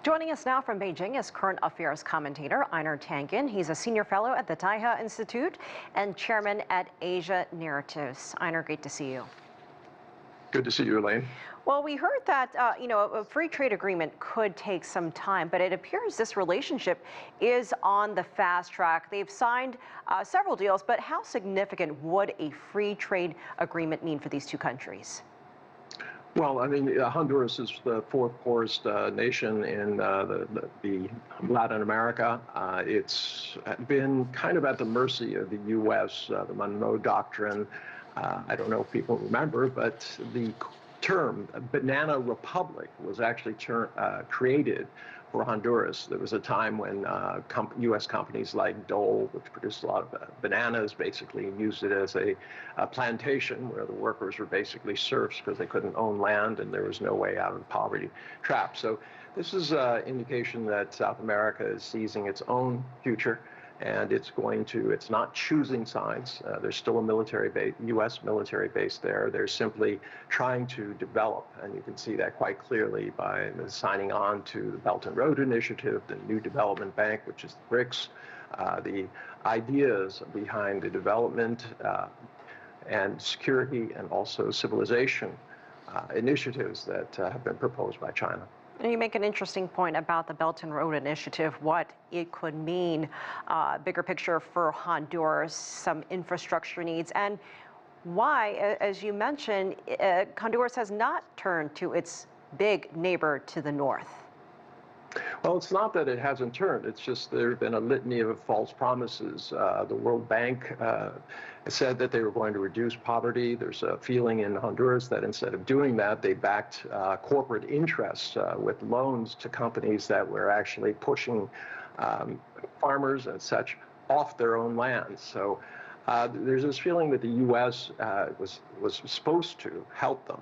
Joining us now from Beijing is current affairs commentator Einar Tangen. He's a senior fellow at the Taihe Institute and Chairman at Asia Narratives. Einar, great to see you. Good to see you, Elaine. Well, we heard that a free trade agreement could take some time, but it appears this relationship is on the fast track. They've signed several deals, but how significant would a free trade agreement mean for these two countries? Well, I mean, Honduras is the fourth poorest nation in the Latin America. It's been kind of at the mercy of the U.S., the Monroe Doctrine. I don't know if people remember, but the term banana republic was actually created for Honduras. There was a time when U.S. companies like Dole, which produced a lot of bananas, basically used it as a plantation where the workers were basically serfs because they couldn't own land and there was no way out of the poverty trap. So this is an indication that South America is seizing its own future, and it's not choosing sides. There's still a U.S. military base there. They're simply trying to develop, and you can see that quite clearly by signing on to the Belt and Road Initiative, the new development bank, which is the BRICS, the ideas behind the development and security and also civilization initiatives that have been proposed by China. You make an interesting point about the Belt and Road Initiative, what it could mean, bigger picture for Honduras, some infrastructure needs, and why, as you mentioned, Honduras has not turned to its big neighbor to the north. Well, it's not that it hasn't turned. It's just there have been a litany of false promises. The World Bank said that they were going to reduce poverty. There's a feeling in Honduras that instead of doing that, they backed corporate interests with loans to companies that were actually pushing farmers and such off their own lands. So there's this feeling that the U.S. was supposed to help them.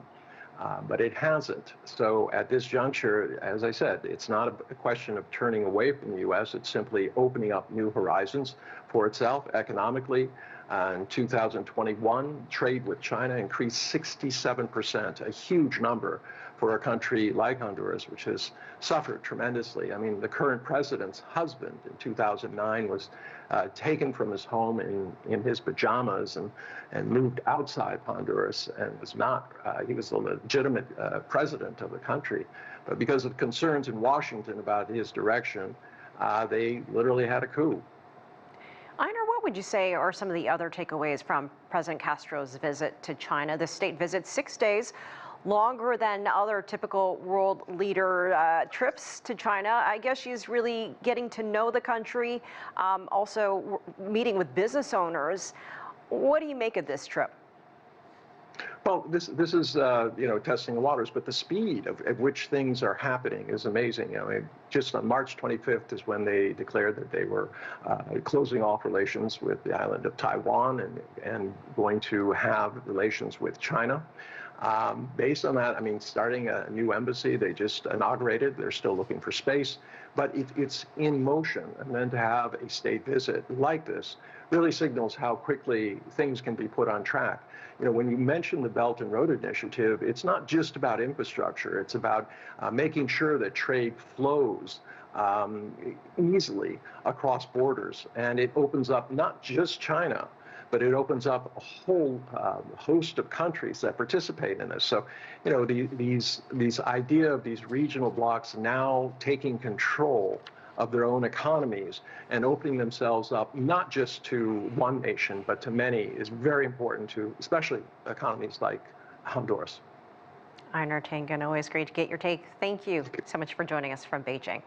But it hasn't. So at this juncture, as I said, it's not a question of turning away from the U.S. It's simply opening up new horizons for itself economically. In 2021, trade with China increased 67%, a huge number for a country like Honduras, which has suffered tremendously. I mean, the current president's husband in 2009 was taken from his home in his pajamas and moved outside Honduras and was not, he was the legitimate president of the country. But because of concerns in Washington about his direction, they literally had a coup. Einar, what would you say are some of the other takeaways from President Castro's visit to China? The state visit 6 days, longer than other typical world leader trips to China. I guess she's really getting to know the country, also meeting with business owners. What do you make of this trip? Well, this is testing the waters, but the speed at which things are happening is amazing. I mean, just on March 25th is when they declared that they were closing off relations with the island of Taiwan and going to have relations with China. Based on that, I mean, starting a new embassy, they just inaugurated. They're still looking for space, but it's in motion. And then to have a state visit like this really signals how quickly things can be put on track. You know, when you mention the Belt and Road Initiative, it's not just about infrastructure. It's about making sure that trade flows easily across borders. And it opens up not just China, but it opens up a whole host of countries that participate in this. So, you know, these idea of these regional blocs now taking control of their own economies and opening themselves up not just to one nation, but to many is very important to, especially economies like Honduras. Einar Tangen, always great to get your take. Thank you so much for joining us from Beijing.